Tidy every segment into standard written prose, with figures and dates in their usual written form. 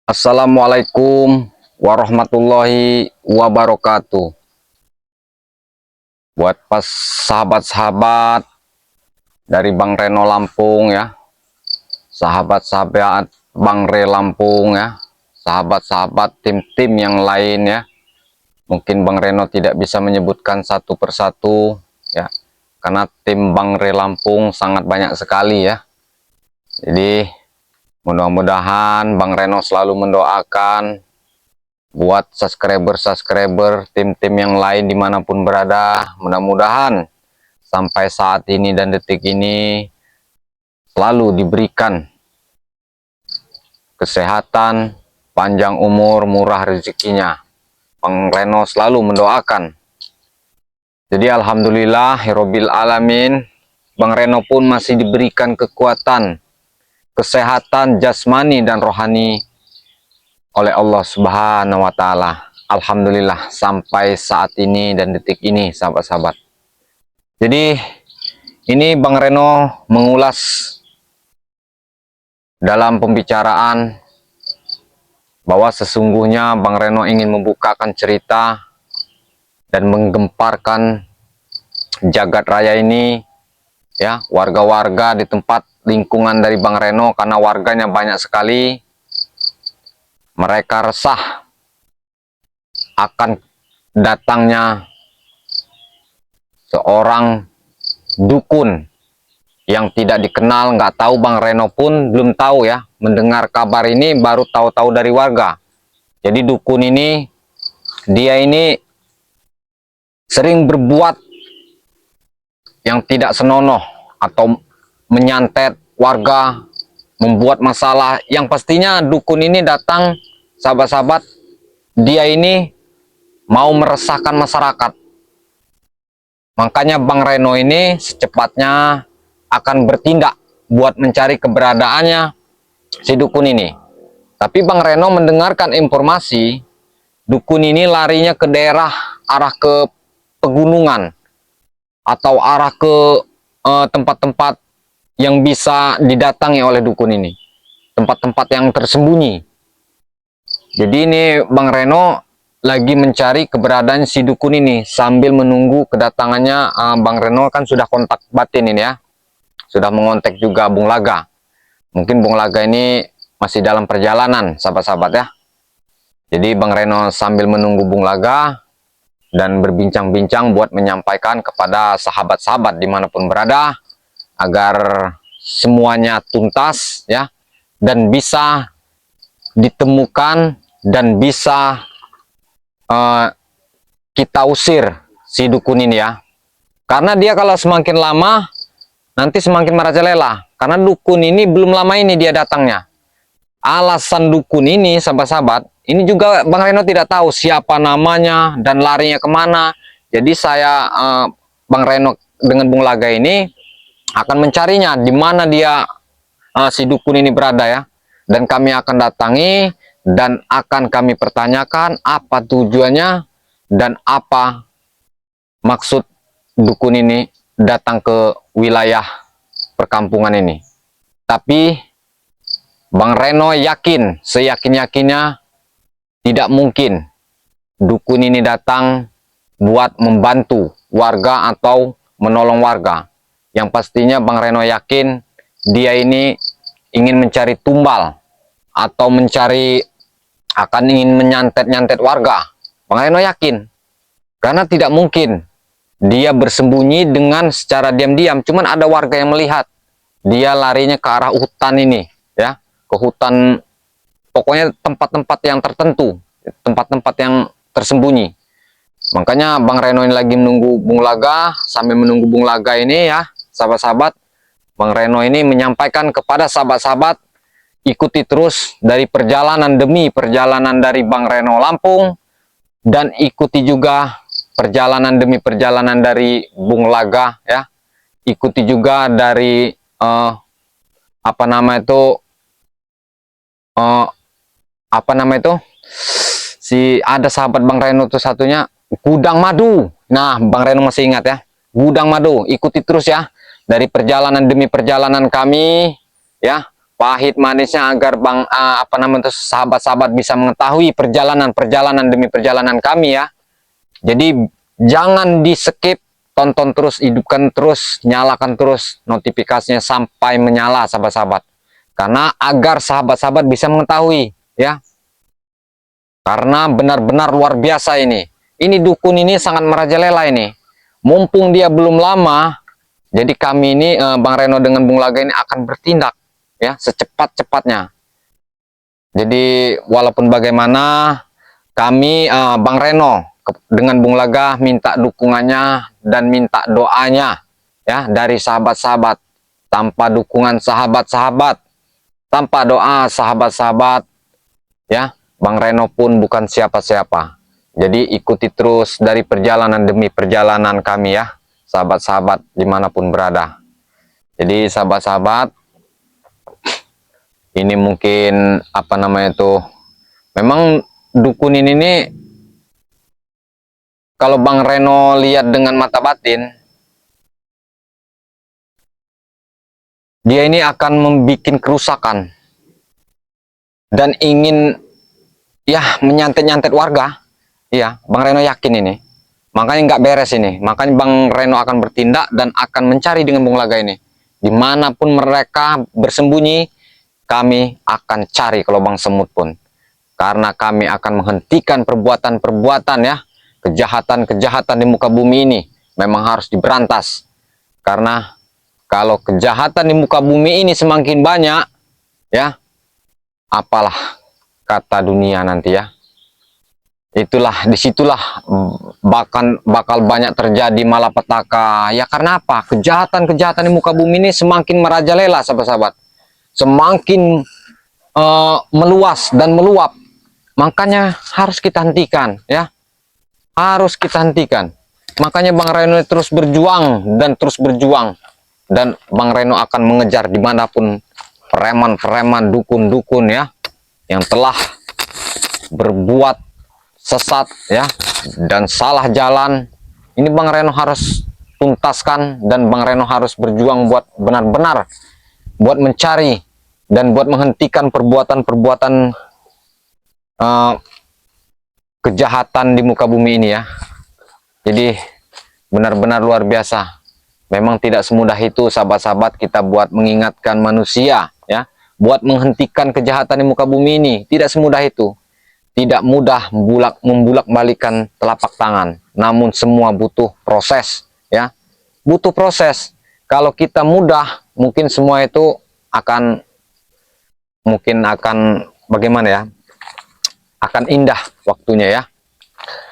Assalamualaikum warahmatullahi wabarakatuh. Buat pas sahabat-sahabat dari Bang Reno Lampung ya, sahabat-sahabat Bang Re Lampung ya, sahabat-sahabat tim-tim yang lain ya. Mungkin Bang Reno tidak bisa menyebutkan satu persatu ya, karena tim Bang Re Lampung sangat banyak sekali ya. Jadi mudah-mudahan Bang Reno selalu mendoakan buat subscriber tim-tim yang lain dimanapun berada. Mudah-mudahan sampai saat ini dan detik ini selalu diberikan kesehatan, panjang umur, murah rezekinya. Bang Reno selalu mendoakan. Jadi alhamdulillah Herobil Alamin, Bang Reno pun masih diberikan kekuatan, kesehatan jasmani dan rohani oleh Allah Subhanahu wa Ta'ala. Alhamdulillah sampai saat ini dan detik ini, sahabat-sahabat. Jadi ini Bang Reno mengulas dalam pembicaraan bahwa sesungguhnya Bang Reno ingin membukakan cerita dan menggemparkan jagat raya ini ya, warga-warga di tempat lingkungan dari Bang Reno, karena warganya banyak sekali. Mereka resah akan datangnya seorang dukun yang tidak dikenal, nggak tahu. Bang Reno pun belum tahu ya, mendengar kabar ini baru tahu-tahu dari warga. Jadi dukun ini, dia ini sering berbuat yang tidak senonoh atau menyantet warga, membuat masalah. Yang pastinya dukun ini datang, sahabat-sahabat, dia ini mau meresahkan masyarakat. Makanya Bang Reno ini secepatnya akan bertindak buat mencari keberadaannya si dukun ini. Tapi Bang Reno mendengarkan informasi dukun ini larinya ke daerah arah ke pegunungan atau arah ke tempat-tempat yang bisa didatangi oleh dukun ini, tempat-tempat yang tersembunyi. Jadi ini Bang Reno lagi mencari keberadaan si dukun ini sambil menunggu kedatangannya. Bang Reno kan sudah kontak batin ini ya, sudah mengontak juga Bung Laga. Mungkin Bung Laga ini masih dalam perjalanan, sahabat-sahabat ya. Jadi Bang Reno sambil menunggu Bung Laga dan berbincang-bincang buat menyampaikan kepada sahabat-sahabat dimanapun berada, agar semuanya tuntas ya, dan bisa ditemukan dan bisa kita usir si dukun ini ya. Karena dia kalau semakin lama nanti semakin merajalela, karena dukun ini belum lama ini dia datangnya. Alasan dukun ini, sahabat-sahabat, ini juga Bang Reno tidak tahu siapa namanya dan larinya kemana. Jadi saya Bang Reno dengan Bung Laga ini akan mencarinya di mana dia si dukun ini berada ya, dan kami akan datangi dan akan kami pertanyakan apa tujuannya dan apa maksud dukun ini datang ke wilayah perkampungan ini. Tapi Bang Reno yakin, seyakin-yakinnya, tidak mungkin dukun ini datang buat membantu warga atau menolong warga. Yang pastinya Bang Reno yakin dia ini ingin mencari tumbal atau ingin menyantet-nyantet warga. Bang Reno yakin, karena tidak mungkin dia bersembunyi dengan secara diam-diam. Cuman ada warga yang melihat dia larinya ke arah hutan ini ya, ke hutan, pokoknya tempat-tempat yang tertentu, tempat-tempat yang tersembunyi. Makanya Bang Reno ini lagi menunggu Bung Laga. Sambil menunggu Bung Laga ini ya, sahabat-sahabat, Bang Reno ini menyampaikan kepada sahabat-sahabat, ikuti terus dari perjalanan demi perjalanan dari Bang Reno Lampung, dan ikuti juga perjalanan demi perjalanan dari Bung Laga ya. Ikuti juga dari apa nama itu si ada sahabat Bang Reno tuh satunya, Gudang Madu. Nah, Bang Reno masih ingat ya, Gudang Madu. Ikuti terus ya dari perjalanan demi perjalanan kami ya. pahit manisnya agar sahabat-sahabat bisa mengetahui perjalanan demi perjalanan kami ya. Jadi jangan di skip, tonton terus, hidupkan terus, nyalakan terus notifikasinya sampai menyala sahabat-sahabat. Karena agar sahabat-sahabat bisa mengetahui ya. Karena benar-benar luar biasa ini. Ini dukun ini sangat merajalela ini. Mumpung dia belum lama, jadi kami ini Bang Reno dengan Bung Laga ini akan bertindak ya secepat-cepatnya. Jadi walaupun bagaimana kami Bang Reno dengan Bung Laga minta dukungannya dan minta doanya ya dari sahabat-sahabat. Tanpa dukungan sahabat-sahabat, tanpa doa sahabat-sahabat ya, Bang Reno pun bukan siapa-siapa. Jadi ikuti terus dari perjalanan demi perjalanan kami ya, sahabat-sahabat dimanapun berada. Jadi sahabat-sahabat, ini mungkin apa namanya itu, memang dukun ini nih, kalau Bang Reno lihat dengan mata batin, dia ini akan membuat kerusakan dan ingin ya menyantet-nyantet warga. Iya, Bang Reno yakin ini. Makanya nggak beres ini. Makanya Bang Reno akan bertindak dan akan mencari dengan Bung Laga ini. Dimanapun mereka bersembunyi, kami akan cari ke lubang semut pun. Karena kami akan menghentikan perbuatan-perbuatan ya, kejahatan-kejahatan di muka bumi ini. Memang harus diberantas. Karena kalau kejahatan di muka bumi ini semakin banyak, ya, apalah kata dunia nanti ya. Disitulah bakal banyak terjadi malapetaka. Ya karena apa? Kejahatan-kejahatan di muka bumi ini semakin merajalela, sahabat-sahabat. Semakin meluas dan meluap. Makanya harus kita hentikan, ya. Harus kita hentikan. Makanya Bang Reno terus berjuang dan terus berjuang. Dan Bang Reno akan mengejar dimanapun preman-preman, dukun-dukun ya, yang telah berbuat sesat ya dan salah jalan. Ini Bang Reno harus tuntaskan dan Bang Reno harus berjuang buat benar-benar buat mencari dan buat menghentikan perbuatan-perbuatan kejahatan di muka bumi ini ya. Jadi benar-benar luar biasa. Memang tidak semudah itu sahabat-sahabat kita buat mengingatkan manusia ya, buat menghentikan kejahatan di muka bumi ini. Tidak semudah itu. Tidak mudah membulak-balikan telapak tangan, namun semua butuh proses ya, butuh proses. Kalau kita mudah, mungkin semua itu akan bagaimana ya, akan indah waktunya ya,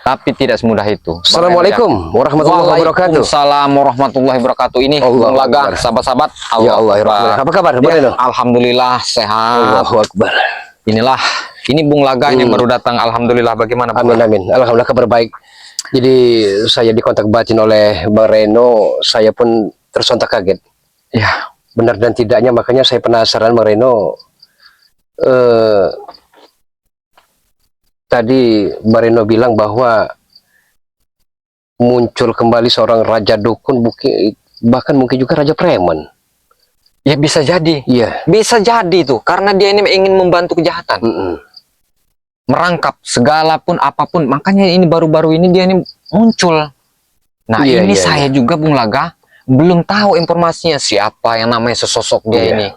tapi tidak semudah itu. Assalamualaikum warahmatullahi wabarakatuh. Waalaikumsalam warahmatullahi wabarakatuh. Ini Bung Laga, sahabat-sahabat. Ya Allah, apa kabar? Ya, alhamdulillah sehat. Allahu Akbar. Ini Bung Laga yang baru datang. Alhamdulillah. Bagaimana Bung? Amin. Alhamdulillah kabar baik. Jadi saya dikontak batin oleh Bang Reno. Saya pun tersontak kaget. Ya, benar dan tidaknya, makanya saya penasaran Bang Reno. Tadi Bang Reno bilang bahwa muncul kembali seorang raja dukun, bahkan mungkin juga raja preman. ya bisa jadi. Iya. Bisa jadi tuh, karena dia ini ingin membantu kejahatan. Merangkap segala pun apapun. Makanya ini baru-baru ini dia ini muncul. Nah ini saya juga Bung Laga belum tahu informasinya siapa yang namanya sesosok dia ini.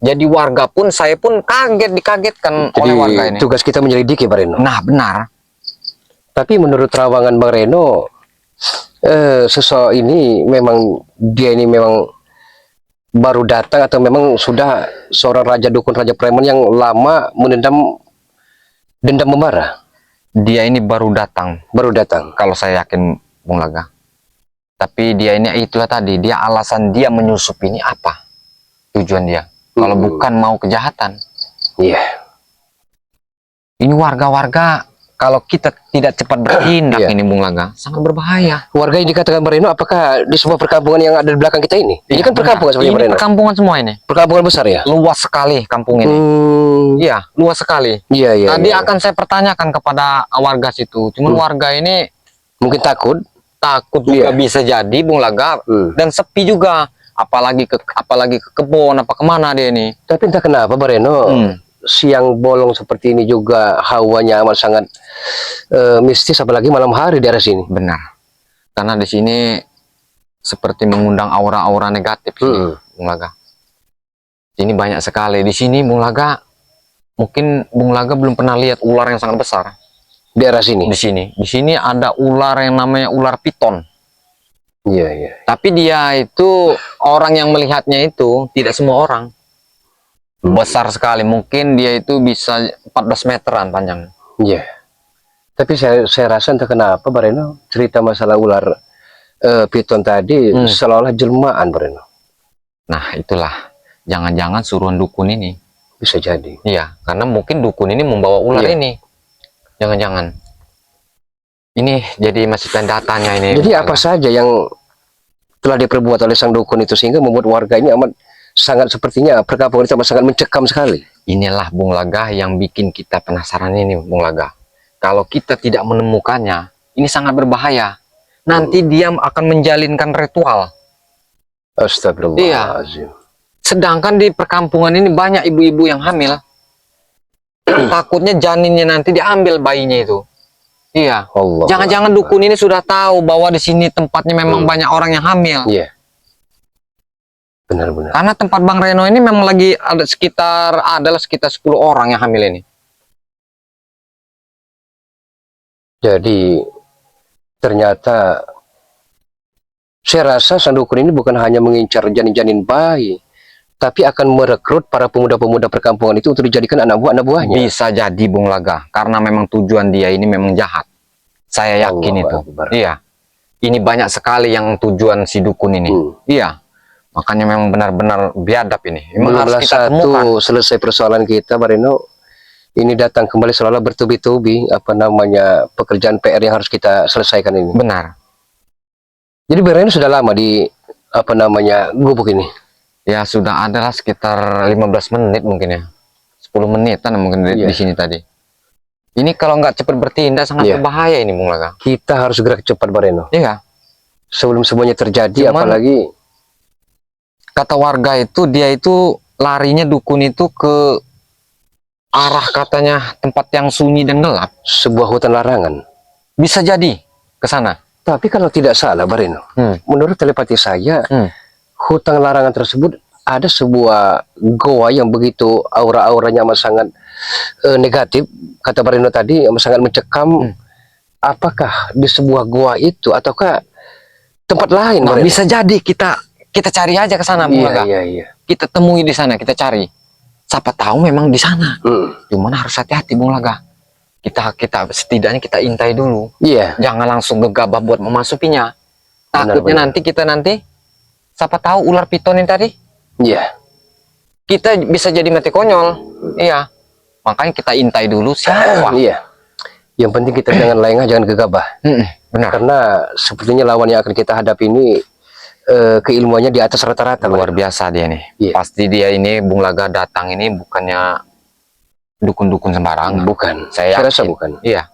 Jadi warga pun, saya pun dikagetkan oleh warga ini. Tugas kita menyelidiki Bang Reno. Nah benar. Tapi menurut terawangan Bang Reno, sosok ini memang baru datang atau memang sudah seorang raja dukun, raja preman yang lama menendam dendam memarah? Dia ini baru datang. Kalau saya yakin Bung Laga. Tapi dia ini itulah tadi, dia alasan dia menyusup ini apa? Tujuan dia. Kalau bukan mau kejahatan. Iya. Ini warga-warga, kalau kita tidak cepat bertindak ini Bung Laga, sangat berbahaya. Warga yang dikatakan Bang Reno, apakah di sebuah perkampungan yang ada di belakang kita ini? Ini kan perkampungan sebenarnya Bang Reno. Perkampungan semua ini. Perkampungan besar ya? Luas sekali kampung ini. Iya, luas sekali. Iya. Tadi akan saya pertanyakan kepada warga situ. Cuman warga ini mungkin takut juga bisa jadi Bung Laga, dan sepi juga. apalagi ke kebun apa kemana dia ini. Tapi entah kenapa Bareno, siang bolong seperti ini juga hawanya amat sangat mistis, apalagi malam hari di daerah sini. Benar. Karena di sini seperti mengundang aura-aura negatif sini, Bung Laga. Ini banyak sekali di sini, Bung Laga. Mungkin Bung Laga belum pernah lihat ular yang sangat besar Di daerah sini. Di sini ada ular yang namanya ular piton. Iya, iya. Tapi dia itu orang yang melihatnya itu tidak semua orang. Besar sekali, mungkin dia itu bisa 14 meteran panjang. Iya. Tapi saya rasa entah kenapa Bareno, cerita masalah ular piton tadi seolah-olah jelmaan Bareno. Nah, itulah. Jangan-jangan suruhan dukun ini. Bisa jadi. Iya, karena mungkin dukun ini membawa ular ini. Jangan-jangan. Ini jadi masih tanda tanya ini. Jadi apa saja yang telah diperbuat oleh sang dukun itu sehingga membuat warga ini amat sangat, sepertinya perkampungan itu amat sangat mencekam sekali. Inilah Bung Laga yang bikin kita penasaran ini, Bung Laga. Kalau kita tidak menemukannya, ini sangat berbahaya. Nanti dia akan menjalinkan ritual. Astagfirullahaladzim. Iya. Sedangkan di perkampungan ini banyak ibu-ibu yang hamil. Takutnya janinnya nanti diambil bayinya itu. Iya. Jangan-jangan dukun ini sudah tahu bahwa di sini tempatnya memang banyak orang yang hamil. Iya. Benar-benar. Karena tempat Bang Reno ini memang lagi ada sekitar 10 orang yang hamil ini. Jadi ternyata saya rasa sang dukun ini bukan hanya mengincar janin-janin bayi, tapi akan merekrut para pemuda-pemuda perkampungan itu untuk dijadikan anak buahnya. Bisa jadi Bung Laga, karena memang tujuan dia ini memang jahat. Saya yakin itu. Iya. Ini banyak sekali yang tujuan si dukun ini. Iya. Makanya memang benar-benar biadab ini. Memang harus kita temukan. Selesai persoalan kita, Bareno, ini datang kembali seolah bertubi-tubi pekerjaan PR yang harus kita selesaikan ini. Benar. Jadi Bareno sudah lama di gubuk ini. Ya sudah adalah sekitar 15 menit mungkin ya. 10 menitan mungkin di sini tadi. Ini kalau nggak cepat bertindak sangat berbahaya ini Bung Laga. Kita harus gerak cepat Bareno. Iya. Sebelum semuanya terjadi. Cuman, apalagi kata warga itu dia itu larinya dukun itu ke arah katanya tempat yang sunyi dan gelap. Sebuah hutan larangan. Bisa jadi ke sana. Tapi kalau tidak salah Bareno, menurut telepati saya, hutan larangan tersebut ada sebuah goa yang begitu aura-auranya amat sangat negatif, kata Bareno tadi, amat sangat mencekam. Apakah di sebuah goa itu ataukah tempat lain? Nah, bisa jadi kita cari aja ke sana, Bung Laga. Iya. Kita temui di sana, kita cari. Siapa tahu memang di sana. Cuman harus hati-hati Bung Laga. Kita setidaknya kita intai dulu. Iya. Jangan langsung gegabah buat memasukinya. Takutnya nanti siapa tahu ular piton ini tadi. Iya. Kita bisa jadi mati konyol. Iya. Makanya kita intai dulu siapa. Iya. Yang penting kita jangan lengah, jangan gegabah. Benar. Karena sepertinya lawan yang akan kita hadapi ini keilmuannya di atas rata-rata. Luar biasa dia nih. Iya. Pasti dia ini Bung Laga datang ini bukannya dukun-dukun sembarangan. Bukan. Saya rasa yakin. bukan. Iya.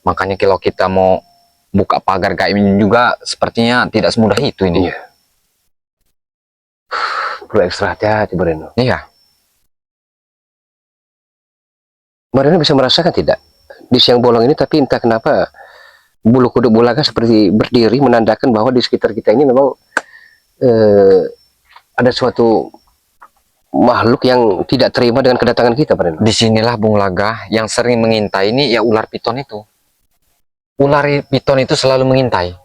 Makanya kalau kita mau buka pagar gaib ini juga sepertinya tidak semudah itu ini. Iya. Perlu ekstra hati-hati Bareno. Iya. Bareno bisa merasakan tidak di siang bolong ini, tapi entah kenapa bulu kuduk Bulaga seperti berdiri menandakan bahwa di sekitar kita ini memang ada suatu makhluk yang tidak terima dengan kedatangan kita, Bareno. Disinilah Bung Laga yang sering mengintai ini ya ular piton itu. Ular piton itu selalu mengintai.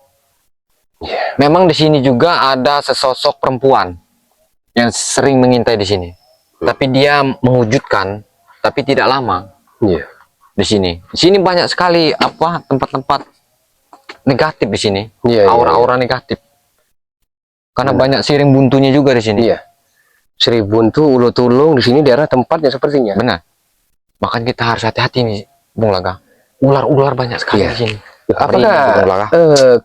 Memang di sini juga ada sesosok perempuan yang sering mengintai di sini. Tapi dia mewujudkan, tapi tidak lama. Di sini banyak sekali tempat-tempat negatif di sini. Aura-aura negatif. Karena banyak siring buntunya juga di sini. Sirih buntu, ulu tulung di sini daerah tempatnya sepertinya. Benar. Makanya kita harus hati-hati nih, Bung Laga. Ular-ular banyak sekali di sini. Apakah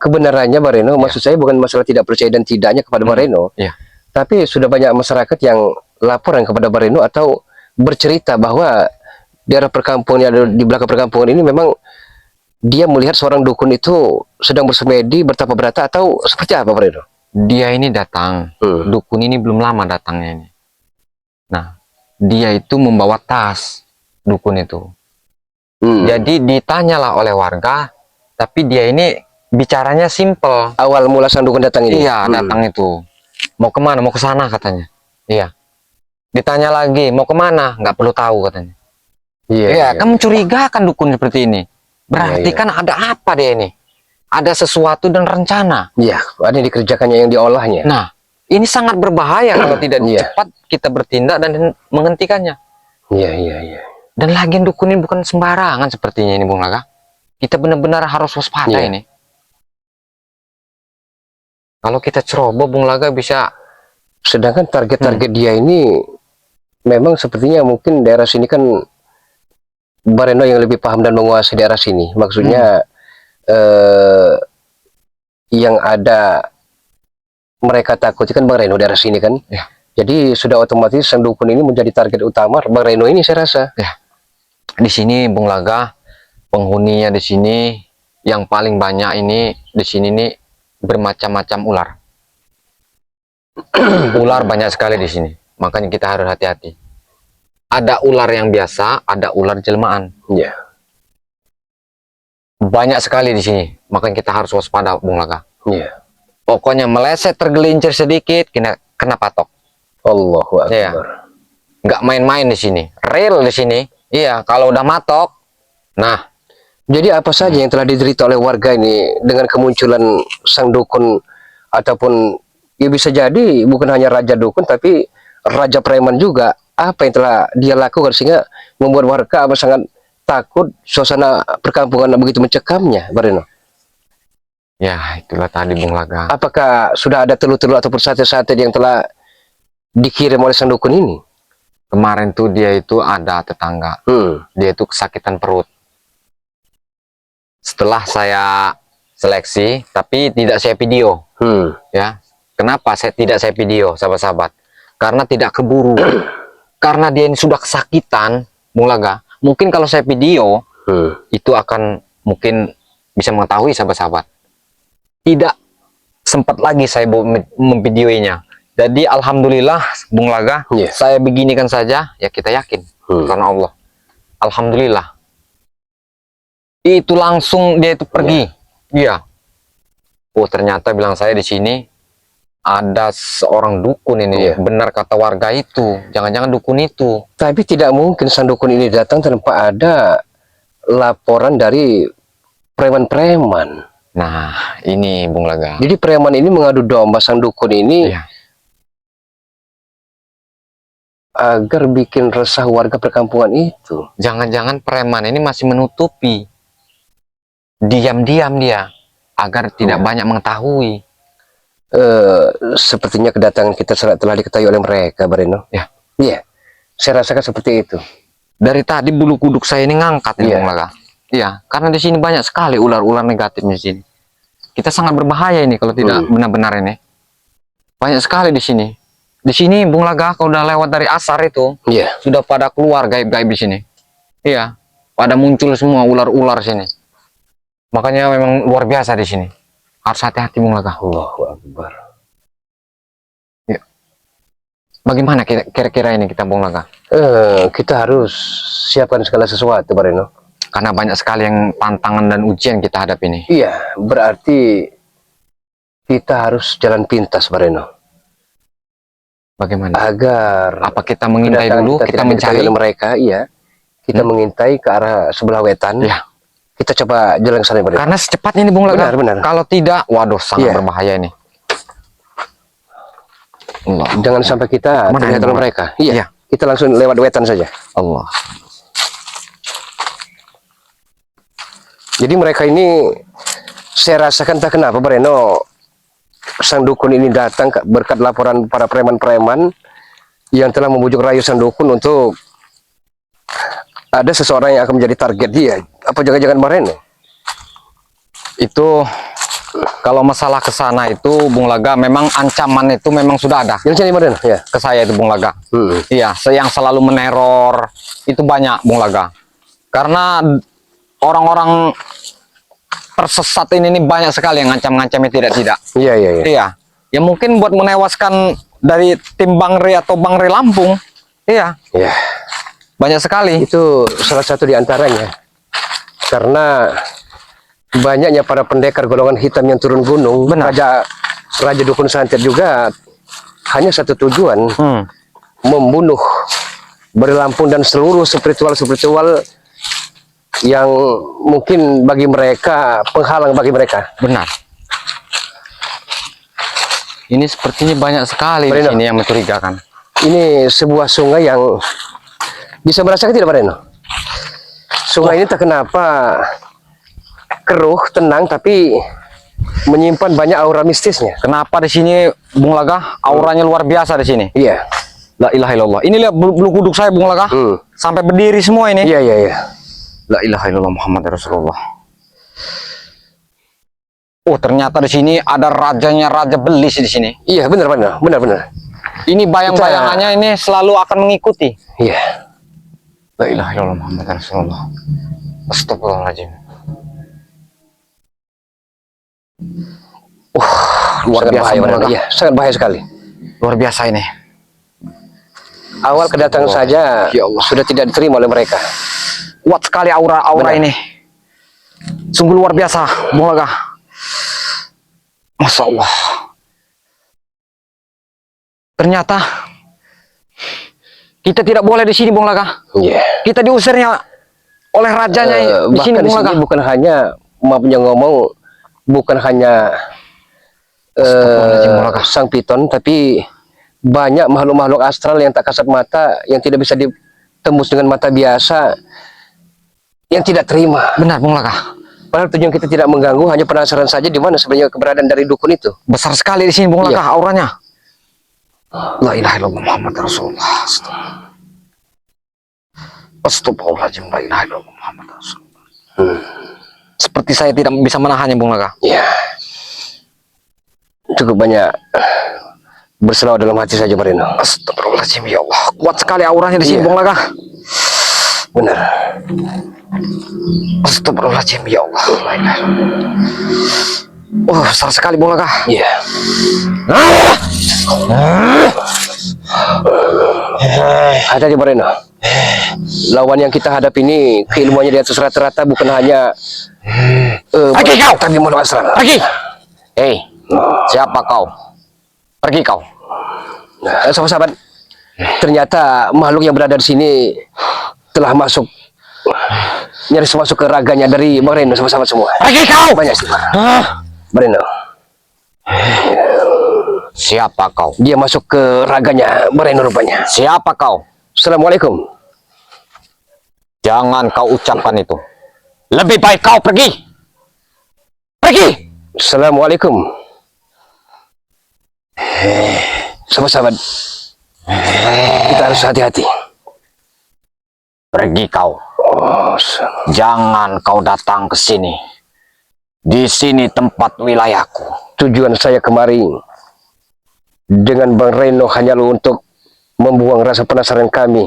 kebenarannya Bareno? Maksud saya bukan masalah tidak percaya dan tidaknya kepada Bareno. Tapi sudah banyak masyarakat yang laporan kepada Bareno atau bercerita bahwa daerah perkampungan yang ada di belakang perkampungan ini memang dia melihat seorang dukun itu sedang bersemedi bertapa berata atau seperti apa Bareno? dia ini datang. Dukun ini belum lama datangnya ini. Nah, dia itu membawa tas, dukun itu. Jadi ditanyalah oleh warga, tapi dia ini bicaranya simple. Awal mula sang dukun datang ini? Iya, datang itu. Mau kemana? Mau ke sana katanya. Iya. Ditanya lagi, mau kemana? Nggak perlu tahu katanya. Iya, kan mencurigakan dukun seperti ini. Berarti kan ada apa dia ini? Ada sesuatu dan rencana. Iya, ada yang dikerjakannya, yang diolahnya. Nah, ini sangat berbahaya kalau tidak cepat kita bertindak dan menghentikannya. Iya. Dan lagian dukun ini bukan sembarangan sepertinya ini, Bung Laga. Kita benar-benar harus waspada ini. Kalau kita ceroboh, Bung Laga bisa. Sedangkan target-target dia ini memang sepertinya mungkin daerah sini kan Bareno yang lebih paham dan menguasai daerah sini. Maksudnya yang ada mereka takutkan Bang Reno daerah sini kan. Jadi sudah otomatis sang dukun ini menjadi target utama Bang Reno ini, saya rasa. Di sini Bung Laga, penghuninya di sini yang paling banyak ini di sini nih bermacam-macam ular. Ular banyak sekali di sini. Makanya kita harus hati-hati. Ada ular yang biasa, ada ular jelmaan. Banyak sekali di sini. Makanya kita harus waspada, Bung Laga. Pokoknya meleset tergelincir sedikit kena patok. Allahu Akbar. Nggak main-main di sini. Real di sini. Iya, kalau udah matok. Nah, jadi apa saja yang telah diderita oleh warga ini dengan kemunculan sang dukun, ataupun ya bisa jadi bukan hanya raja dukun tapi raja preman juga. Apa yang telah dia lakukan sehingga membuat warga sangat takut, suasana perkampungan begitu mencekamnya, Bareno? Ya, itulah tadi Bung Laga. Apakah sudah ada telur-telur ataupun sate-sate yang telah dikirim oleh sang dukun ini? Kemarin tuh dia itu ada tetangga. Dia itu kesakitan perut. Setelah saya seleksi, tapi tidak saya video. Ya, kenapa tidak saya video, sahabat-sahabat? Karena tidak keburu. Karena dia ini sudah kesakitan, Bung Laga. Mungkin kalau saya video, itu akan mungkin bisa mengetahui sahabat-sahabat. Tidak sempat lagi saya memvideoinya. Jadi alhamdulillah Bung Laga, saya beginikan saja, ya kita yakin karena Allah. Alhamdulillah. Itu langsung dia itu pergi. Iya. Oh, ternyata bilang saya di sini ada seorang dukun ini. Benar kata warga itu. Jangan-jangan dukun itu. Tapi tidak mungkin sang dukun ini datang tanpa ada laporan dari preman-preman. Nah, ini Bung Laga. Jadi preman ini mengadu domba sang dukun ini agar bikin resah warga perkampungan itu. Jangan-jangan preman ini masih menutupi. Diam-diam dia agar tidak banyak mengetahui. Sepertinya kedatangan kita telah diketahui oleh mereka, Bareno. Iya, saya rasakan seperti itu. Dari tadi bulu kuduk saya ini ngangkat, Bung Laga. Iya, karena di sini banyak sekali ular-ular negatif di sini. Kita sangat berbahaya ini kalau tidak benar-benar ini. Banyak sekali di sini. Di sini Bung Laga kalau udah lewat dari asar itu, sudah pada keluar gaib-gaib di sini. Iya, pada muncul semua ular-ular sini. Makanya memang luar biasa di sini. Harus hati-hati Bung Laga. Allahu Akbar. Ya. Bagaimana kira-kira ini kita Bung Laga? Kita harus siapkan segala sesuatu, Bareno. Karena banyak sekali yang tantangan dan ujian kita hadapi ini. Iya, berarti kita harus jalan pintas, Bareno. Bagaimana? Agar apa kita mengintai dulu, kita mencari mereka, kita mengintai ke arah sebelah wetan. Kita coba jalan ke sana, Bareno. Karena secepatnya ini Bung Laga. Benar. Kalau tidak, waduh sangat berbahaya ini. Allah. Jangan sampai kita terlihat oleh mereka. Kita langsung lewat wetan saja. Allah. Jadi mereka ini, saya rasakan tak kenapa Bareno, sang dukun ini datang berkat laporan para preman-preman yang telah membujuk rayu sang dukun untuk ada seseorang yang akan menjadi target dia. Apa jangan-jangan Bareno? Itu kalau masalah ke sana itu Bung Laga, memang ancaman itu memang sudah ada. Yang jadi Bareno? Ke saya itu Bung Laga. Iya, yang selalu meneror itu banyak Bung Laga. Karena orang-orang tersesat ini banyak sekali yang ngancam-ngancamnya tidak. Iya. Iya. Ya mungkin buat menewaskan dari tim Bang Re atau Bang Re Lampung. Iya, Ya, banyak sekali. itu salah satu di antaranya. Karena banyaknya para pendekar golongan hitam yang turun gunung. Benar. Raja Dukun Santet juga hanya satu tujuan, membunuh Bari Lampung dan seluruh spiritual yang mungkin bagi mereka penghalang bagi mereka. Benar. Ini sepertinya banyak sekali di Marino, sini yang mencurigakan. ini sebuah sungai yang bisa merasakan tidak, Pak Reno? Sungai ini tak kenapa keruh, tenang, tapi menyimpan banyak aura mistisnya. Kenapa di sini Bung Laga auranya luar biasa di sini? Iya. La ilaha illallah. Ini lihat bulu kuduk saya Bung Laga. Sampai berdiri semua ini. Iya, iya, iya. La ilaha illallah Muhammad Rasulullah. Oh, ternyata di sini ada rajanya Raja Belis di sini. Iya, benar, benar, benar, benar. Ini bayang-bayangannya ini selalu akan mengikuti. Iya. La ilaha illallah Muhammad Rasulullah. Astagfirullahaladzim. Luar Sangat biasa bahaya, Bung Pak Reno. Laga. Iya, sangat bahaya sekali. Luar biasa ini. Awal kedatangan saja Ya Allah. sudah tidak diterima oleh mereka. Kuat sekali aura Benar. ini. Sungguh luar biasa Bung Laga. Masya Allah. Ternyata kita tidak boleh di sini Bung Laga. Iya. Kita diusirnya oleh rajanya di sini Bahkan di Bung sini Laga. bukan hanya, maafnya ngomong, bukan hanya Astagfirullahaladzim, Bung Laga. sang piton, tapi banyak makhluk-makhluk astral yang tak kasat mata, yang tidak bisa ditembus dengan mata biasa, yang tidak terima. Benar Bung Laga. Padahal tujuan kita tidak mengganggu, hanya penasaran saja di mana sebenarnya keberadaan dari dukun itu. Besar sekali di sini Bung Laga Iya. auranya. La ilaha illallah Muhammad Rasulullah. Astagfirullahaladzim. La ilaha illallah Muhammad Rasulullah. Seperti saya tidak bisa menahannya Bung Laga. Ya, cukup banyak berselawat dalam hati saja, Pak Reno. Astagfirullahaladzim ya Allah. Kuat sekali auranya di sini Iya. Bung Laga. Benar. Astagfirullahaladzim ya Allah. La ilaha illallah. Oh, besar sekali Bung Laga. Iya. Ada di Pak Reno. Lawan yang kita hadapi ini keilmuannya di atas rata-rata, bukan hanya Pergi kau! tapi makhluk astral. Pergi! Hei, siapa kau? Pergi kau. Nah, sahabat-sahabat, ternyata makhluk yang berada di sini telah masuk, nyaris masuk ke raganya dari Bang Reno, sahabat-sahabat semua. Pergi kau! Banyak sih, Pak. Hah? Bang Reno. Siapa kau? Dia masuk ke raganya Bang Reno rupanya. Siapa kau? Assalamualaikum. Jangan kau ucapkan itu. Lebih baik kau pergi. Pergi! Assalamualaikum. Sahabat-sahabat, kita harus hati-hati. Pergi kau. Jangan kau datang ke sini. Di sini tempat wilayahku. Tujuan saya kemari dengan Bang Reno hanyalah untuk membuang rasa penasaran kami.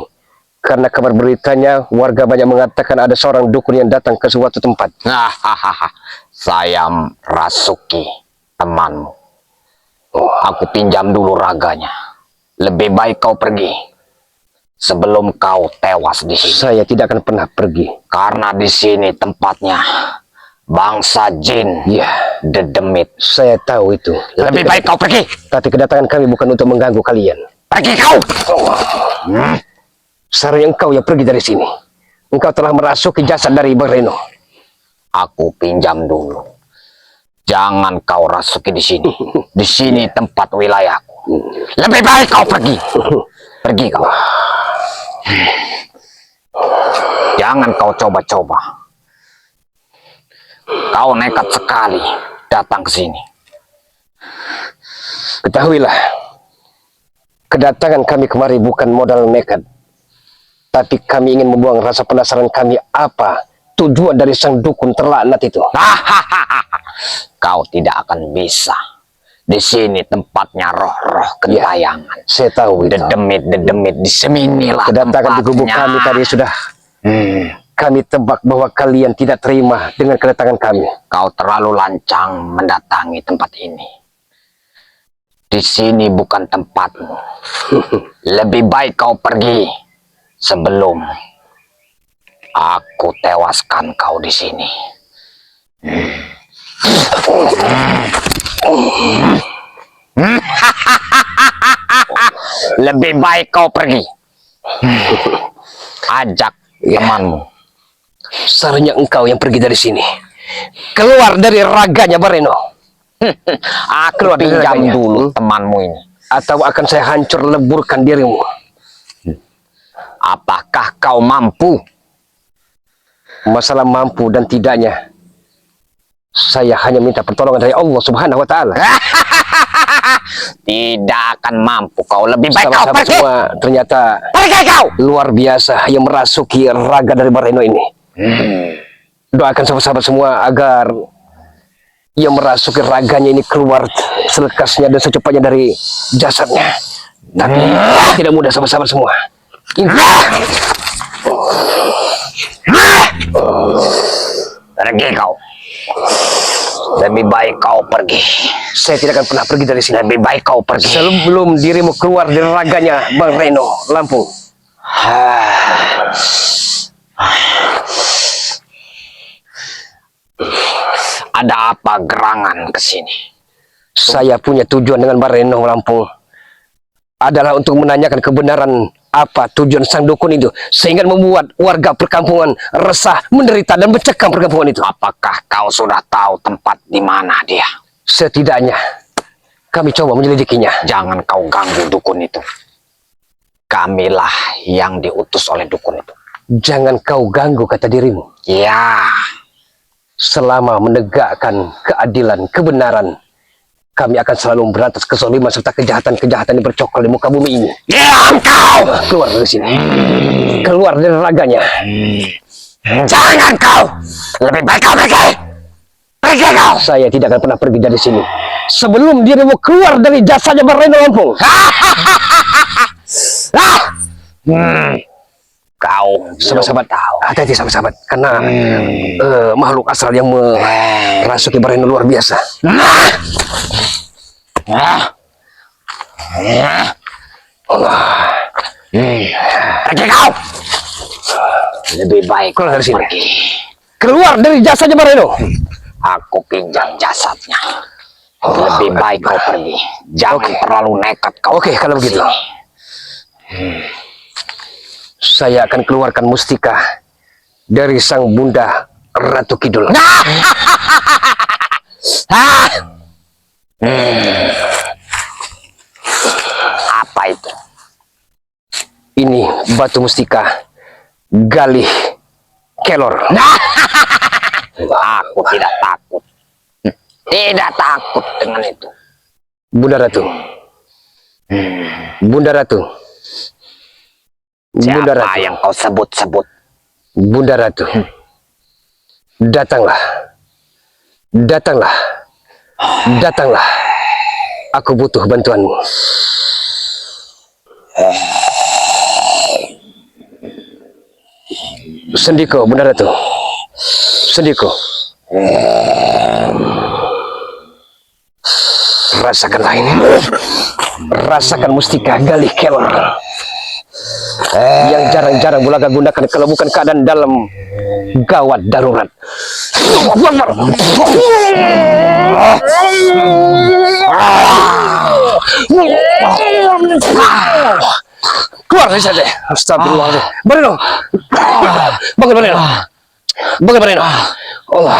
Karena kabar beritanya, warga banyak mengatakan ada seorang dukun yang datang ke suatu tempat. Hahaha. Saya Rasuki, temanmu. Aku pinjam dulu raganya. Lebih baik kau pergi sebelum kau tewas di sini. Saya tidak akan pernah pergi. Karena di sini tempatnya bangsa jin, dedemit. Saya tahu itu. Lebih baik kau pergi. Tapi kedatangan kami bukan untuk mengganggu kalian. Pergi kau. Seharusnya engkau yang pergi dari sini. Engkau telah merasuki jasad dari Bang Reno. Aku pinjam dulu. Jangan kau rasuki di sini. Di sini tempat wilayahku. Lebih baik kau pergi. Pergi kau. Jangan kau coba-coba. Kau nekat sekali datang ke sini. Ketahuilah, kedatangan kami kemari bukan modal nekat. Tapi kami ingin membuang rasa penasaran kami apa tujuan dari sang dukun terlaknat itu. Kau tidak akan bisa. Di sini tempatnya roh-roh kentayangan. Saya tahu itu. Dedemit di sinilah Kedatangan di gubuk tempatnya. kami tadi sudah kami tebak bahwa kalian tidak terima dengan kedatangan kami. Kau terlalu lancang mendatangi tempat ini. Di sini bukan tempatmu. Lebih baik kau pergi sebelum aku tewaskan kau di sini. Lebih baik kau pergi. Ajak temanmu. Seharusnya engkau yang pergi dari sini. Keluar dari raganya Bareno. Aku pinjam dulu temanmu ini. Atau akan saya hancur leburkan dirimu. Apakah kau mampu? Masalah mampu dan tidaknya, saya hanya minta pertolongan dari Allah Subhanahu wa Ta'ala. Tidak akan mampu kau. Lebih baik kau Sama-sama pergi. semua ternyata Pergi kau. luar biasa yang merasuki raga dari Bareno ini. Doakan sahabat-sahabat semua agar yang merasuki raganya ini keluar selekasnya dan secepatnya dari jasadnya. Tapi tidak mudah sahabat-sahabat semua. Pergi kau. Lebih baik kau pergi. Saya tidak akan pernah pergi dari sini. Lebih baik kau pergi. Sebelum dirimu keluar dari raganya Bang Reno Lampung. Ada apa gerangan ke sini? Saya punya tujuan dengan Bang Reno Lampung adalah untuk menanyakan kebenaran apa tujuan sang dukun itu sehingga membuat warga perkampungan resah, menderita dan mencekam perkampungan itu. Apakah kau sudah tahu tempat di mana dia? Setidaknya kami coba menyelidikinya. Jangan kau ganggu dukun itu. Kamilah yang diutus oleh dukun itu. Jangan kau ganggu kata dirimu. Ya, Selama menegakkan keadilan, kebenaran, kami akan selalu memberantas kezaliman serta kejahatan-kejahatan yang bercokol di muka bumi ini. diam kau! Keluar dari sini. Keluar dari raganya. Jangan kau! Lebih baik kau pergi! Pergi kau! Saya tidak akan pernah pergi dari sini sebelum dirimu keluar dari jasanya Bang Reno Lampung. Kau Sahabat-sahabat, hati-hati sahabat-sahabat, karena makhluk astral yang merasuki Bang Reno luar biasa. Pergi kau! Lebih baik Keluar dari sini. pergi. Keluar dari jasanya Bang Reno. Aku pinjam jasadnya. Lebih baik kau pergi. Jangan terlalu nekat kau. Oke, kalau begitu. Saya akan keluarkan mustika dari sang bunda Ratu Kidul. Apa itu? Ini batu mustika Galih Kelor. Aku tidak takut. Tidak takut dengan itu. Bunda Ratu. Bunda Ratu. Bunda Siapa Ratu. yang kau sebut-sebut? Bunda Ratu. Datanglah. Datanglah. Datanglah. Aku butuh bantuanmu. Sendiko, Bunda Ratu. Sendiko. Rasakanlah ini. Rasakan mustika Galih Kelor yang jarang-jarang Bulaga gunakan kalau bukan keadaan dalam gawat darurat. Keluar dari sana. Astagfirullah. Bareno. Bangun Bareno. Bangun Bareno. Allah.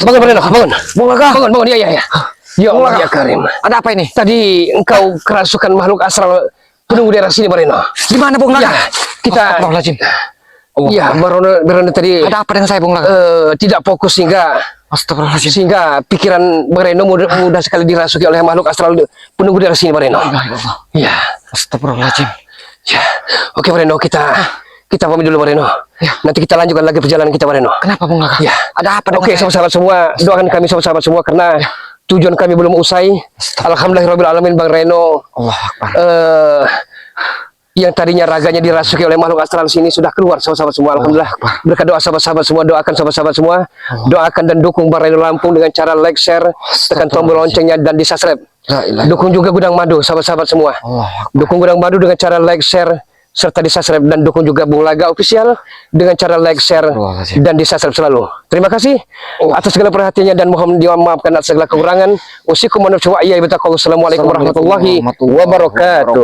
Bangun Bareno. Bangun. Bangun. Bangun. Ya. Ya Allah ya Karim. Ada apa ini? Tadi engkau kerasukan makhluk astral penunggu daerah sini Bareno. Di mana Bung Laga? Ya, kita Astagfirullahaladzim. iya Bareno tadi Ada apa dengan saya Bung Laga? tidak fokus Astagfirullahaladzim. sehingga pikiran Bareno mudah sekali dirasuki oleh makhluk astral penunggu daerah sini Bareno. Ya. Astagfirullahaladzim. Ya. Oke Bareno, kita pamit dulu Bareno. Ya. Nanti kita lanjutkan lagi perjalanan kita Bareno. Kenapa Bung Laga? Ya. Ada apa dengan Oke, saya? sahabat-sahabat semua, doakan kami sahabat-sahabat semua karena tujuan kami belum usai. Alhamdulillahirabbil alamin Bang Reno Allah Akbar. yang tadinya raganya dirasuki oleh makhluk astral sini sudah keluar sahabat-sahabat semua. Alhamdulillah. Berkat doa sahabat-sahabat semua, doakan sahabat-sahabat semua. Doakan dan dukung Bareno Lampung dengan cara like, share, tekan tombol loncengnya dan di subscribe. Dukung juga Gudang Madu sahabat-sahabat semua. Dukung Gudang Madu dengan cara like, share, serta di subscribe, dan dukung juga Bung Laga Official dengan cara like, share, dan di subscribe selalu. Terima kasih atas segala perhatiannya dan mohon dimaafkan atas segala kekurangan. Wassalamualaikum warahmatullahi wabarakatuh.